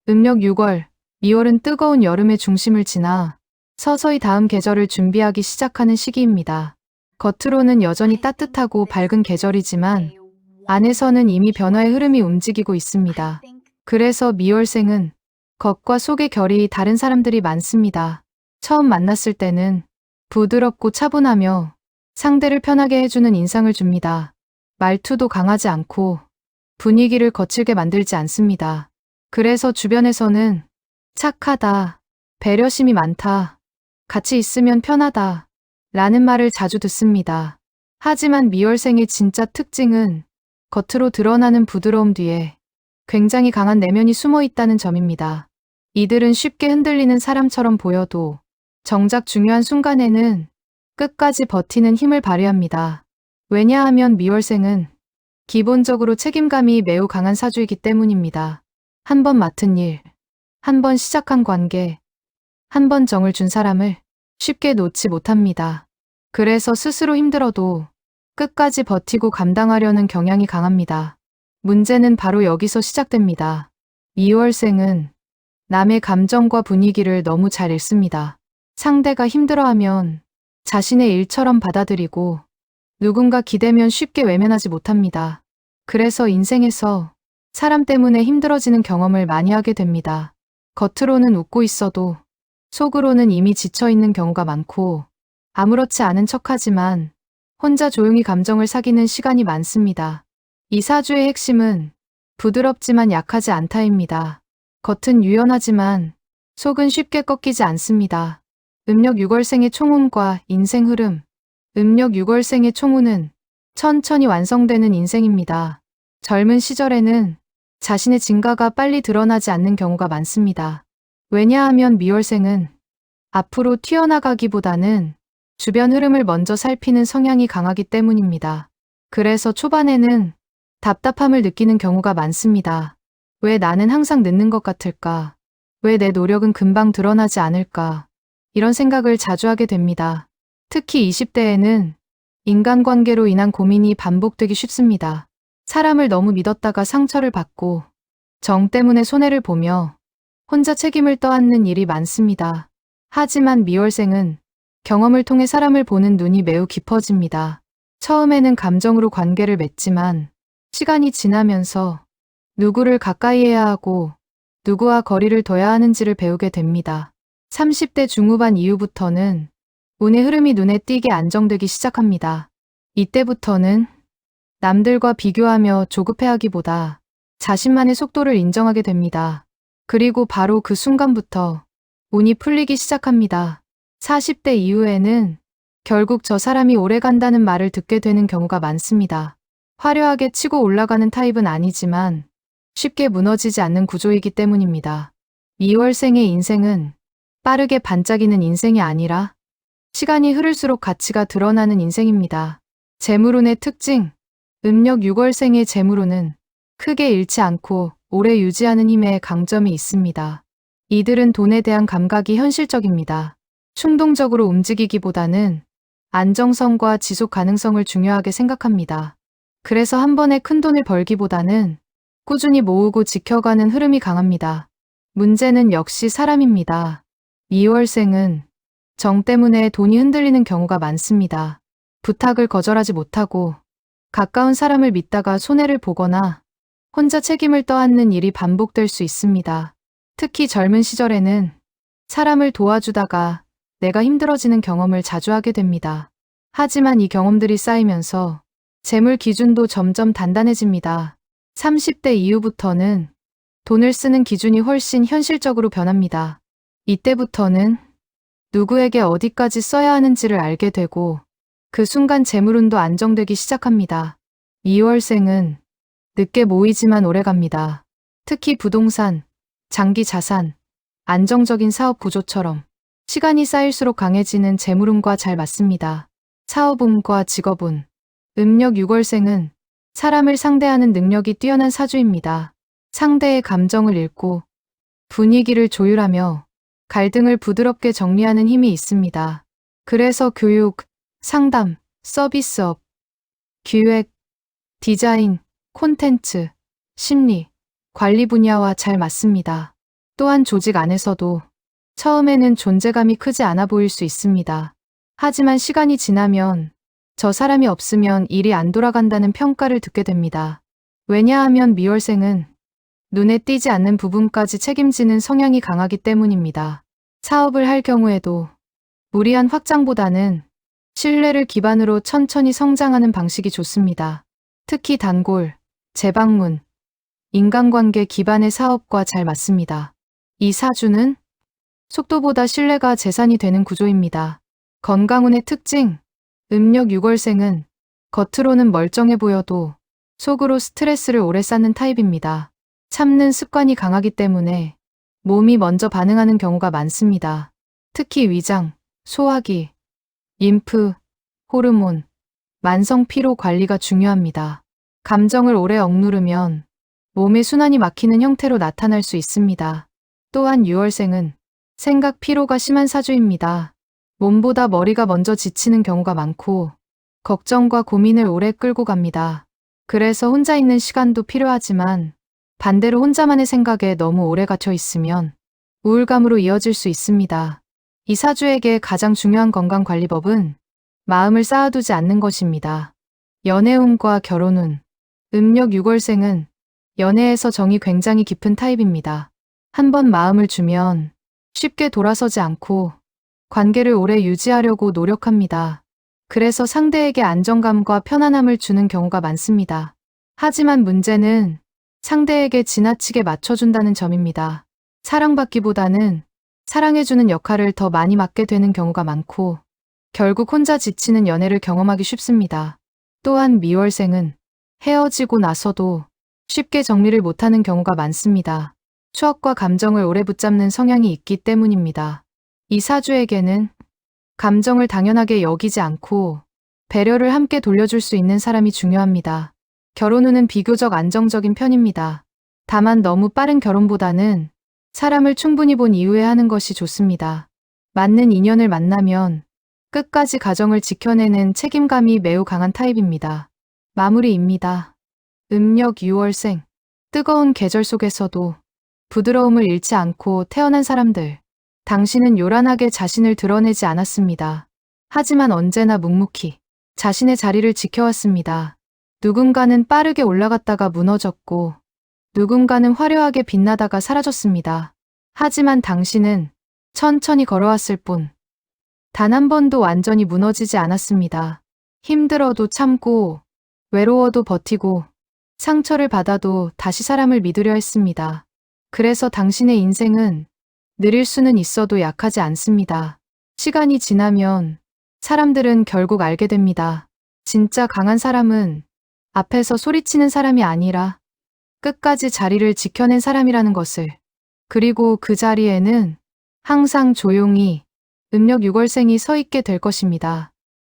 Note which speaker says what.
Speaker 1: 음력 6월, 미월은 뜨거운 여름의 중심을 지나 서서히 다음 계절을 준비하기 시작하는 시기입니다. 겉으로는 여전히 따뜻하고 밝은 계절이지만 안에서는 이미 변화의 흐름이 움직이고 있습니다. 그래서 미월생은 겉과 속의 결이 다른 사람들이 많습니다. 처음 만났을 때는 부드럽고 차분하며 상대를 편하게 해주는 인상을 줍니다. 말투도 강하지 않고 분위기를 거칠게 만들지 않습니다. 그래서 주변에서는 착하다, 배려심이 많다, 같이 있으면 편하다 라는 말을 자주 듣습니다. 하지만 미월생의 진짜 특징은 겉으로 드러나는 부드러움 뒤에 굉장히 강한 내면이 숨어 있다는 점입니다. 이들은 쉽게 흔들리는 사람처럼 보여도 정작 중요한 순간에는 끝까지 버티는 힘을 발휘합니다. 왜냐하면 미월생은 기본적으로 책임감이 매우 강한 사주이기 때문입니다. 한 번 맡은 일, 한 번 시작한 관계, 한 번 정을 준 사람을 쉽게 놓지 못합니다. 그래서 스스로 힘들어도 끝까지 버티고 감당하려는 경향이 강합니다. 문제는 바로 여기서 시작됩니다. 미월생은 남의 감정과 분위기를 너무 잘 읽습니다. 상대가 힘들어하면 자신의 일처럼 받아들이고 누군가 기대면 쉽게 외면하지 못합니다. 그래서 인생에서 사람 때문에 힘들어지는 경험을 많이 하게 됩니다. 겉으로는 웃고 있어도 속으로는 이미 지쳐있는 경우가 많고 아무렇지 않은 척하지만 혼자 조용히 감정을 사귀는 시간이 많습니다. 이 사주의 핵심은 부드럽지만 약하지 않다입니다. 겉은 유연하지만 속은 쉽게 꺾이지 않습니다. 음력 6월생의 총운과 인생 흐름. 음력 6월생의 총운은 천천히 완성되는 인생입니다. 젊은 시절에는 자신의 진가가 빨리 드러나지 않는 경우가 많습니다. 왜냐하면 미월생은 앞으로 튀어나가기보다는 주변 흐름을 먼저 살피는 성향이 강하기 때문입니다. 그래서 초반에는 답답함을 느끼는 경우가 많습니다. 왜 나는 항상 늦는 것 같을까? 왜 내 노력은 금방 드러나지 않을까? 이런 생각을 자주 하게 됩니다. 특히 20대에는 인간관계로 인한 고민이 반복되기 쉽습니다. 사람을 너무 믿었다가 상처를 받고 정 때문에 손해를 보며 혼자 책임을 떠안는 일이 많습니다. 하지만 미월생은 경험을 통해 사람을 보는 눈이 매우 깊어집니다. 처음에는 감정으로 관계를 맺지만 시간이 지나면서 누구를 가까이 해야 하고 누구와 거리를 둬야 하는지를 배우게 됩니다. 30대 중후반 이후부터는 운의 흐름이 눈에 띄게 안정되기 시작합니다. 이때부터는 남들과 비교하며 조급해하기보다 자신만의 속도를 인정하게 됩니다. 그리고 바로 그 순간부터 운이 풀리기 시작합니다. 40대 이후에는 결국 저 사람이 오래 간다는 말을 듣게 되는 경우가 많습니다. 화려하게 치고 올라가는 타입은 아니지만 쉽게 무너지지 않는 구조이기 때문입니다. 미월생의 인생은 빠르게 반짝이는 인생이 아니라 시간이 흐를수록 가치가 드러나는 인생입니다. 재물운의 특징. 음력 6월생의 재물운은 크게 잃지 않고 오래 유지하는 힘에 강점이 있습니다. 이들은 돈에 대한 감각이 현실적입니다. 충동적으로 움직이기보다는 안정성과 지속 가능성을 중요하게 생각합니다. 그래서 한 번에 큰 돈을 벌기보다는 꾸준히 모으고 지켜가는 흐름이 강합니다. 문제는 역시 사람입니다. 미월생은 정 때문에 돈이 흔들리는 경우가 많습니다. 부탁을 거절하지 못하고 가까운 사람을 믿다가 손해를 보거나 혼자 책임을 떠안는 일이 반복될 수 있습니다. 특히 젊은 시절에는 사람을 도와주다가 내가 힘들어지는 경험을 자주 하게 됩니다. 하지만 이 경험들이 쌓이면서 재물 기준도 점점 단단해집니다. 30대 이후부터는 돈을 쓰는 기준이 훨씬 현실적으로 변합니다. 이때부터는 누구에게 어디까지 써야 하는지를 알게 되고 그 순간 재물운도 안정되기 시작합니다. 2월생은 늦게 모이지만 오래갑니다. 특히 부동산, 장기 자산, 안정적인 사업 구조처럼 시간이 쌓일수록 강해지는 재물운과 잘 맞습니다. 사업운과 직업운. 음력 6월생은 사람을 상대하는 능력이 뛰어난 사주입니다. 상대의 감정을 읽고 분위기를 조율하며 갈등을 부드럽게 정리하는 힘이 있습니다. 그래서 교육, 상담, 서비스업, 기획, 디자인, 콘텐츠, 심리, 관리 분야와 잘 맞습니다. 또한 조직 안에서도 처음에는 존재감이 크지 않아 보일 수 있습니다. 하지만 시간이 지나면 저 사람이 없으면 일이 안 돌아간다는 평가를 듣게 됩니다. 왜냐하면 미월생은 눈에 띄지 않는 부분까지 책임지는 성향이 강하기 때문입니다. 사업을 할 경우에도 무리한 확장보다는 신뢰를 기반으로 천천히 성장하는 방식이 좋습니다. 특히 단골, 재방문, 인간관계 기반의 사업과 잘 맞습니다. 이 사주는 속도보다 신뢰가 재산이 되는 구조입니다. 건강운의 특징, 음력 6월생은 겉으로는 멀쩡해 보여도 속으로 스트레스를 오래 쌓는 타입입니다. 참는 습관이 강하기 때문에 몸이 먼저 반응하는 경우가 많습니다. 특히 위장, 소화기, 림프, 호르몬, 만성 피로 관리가 중요합니다. 감정을 오래 억누르면 몸의 순환이 막히는 형태로 나타날 수 있습니다. 또한 6월생은 생각 피로가 심한 사주입니다. 몸보다 머리가 먼저 지치는 경우가 많고 걱정과 고민을 오래 끌고 갑니다. 그래서 혼자 있는 시간도 필요하지만 반대로 혼자만의 생각에 너무 오래 갇혀 있으면 우울감으로 이어질 수 있습니다. 이 사주에게 가장 중요한 건강관리법은 마음을 쌓아두지 않는 것입니다. 연애운과 결혼운, 음력 6월생은 연애에서 정이 굉장히 깊은 타입입니다. 한번 마음을 주면 쉽게 돌아서지 않고 관계를 오래 유지하려고 노력합니다. 그래서 상대에게 안정감과 편안함을 주는 경우가 많습니다. 하지만 문제는 상대에게 지나치게 맞춰준다는 점입니다. 사랑받기보다는 사랑해주는 역할을 더 많이 맡게 되는 경우가 많고 결국 혼자 지치는 연애를 경험하기 쉽습니다. 또한 미월생은 헤어지고 나서도 쉽게 정리를 못하는 경우가 많습니다. 추억과 감정을 오래 붙잡는 성향이 있기 때문입니다. 이 사주에게는 감정을 당연하게 여기지 않고 배려를 함께 돌려줄 수 있는 사람이 중요합니다. 결혼 후는 비교적 안정적인 편입니다. 다만 너무 빠른 결혼보다는 사람을 충분히 본 이후에 하는 것이 좋습니다. 맞는 인연을 만나면 끝까지 가정을 지켜내는 책임감이 매우 강한 타입입니다. 마무리입니다. 음력 6월생, 뜨거운 계절 속에서도 부드러움을 잃지 않고 태어난 사람들. 당신은 요란하게 자신을 드러내지 않았습니다. 하지만 언제나 묵묵히 자신의 자리를 지켜왔습니다. 누군가는 빠르게 올라갔다가 무너졌고 누군가는 화려하게 빛나다가 사라졌습니다. 하지만 당신은 천천히 걸어왔을 뿐 단 한 번도 완전히 무너지지 않았습니다. 힘들어도 참고 외로워도 버티고 상처를 받아도 다시 사람을 믿으려 했습니다. 그래서 당신의 인생은 느릴 수는 있어도 약하지 않습니다. 시간이 지나면 사람들은 결국 알게 됩니다. 진짜 강한 사람은 앞에서 소리치는 사람이 아니라 끝까지 자리를 지켜낸 사람이라는 것을. 그리고 그 자리에는 항상 조용히 음력 6월생이 서 있게 될 것입니다.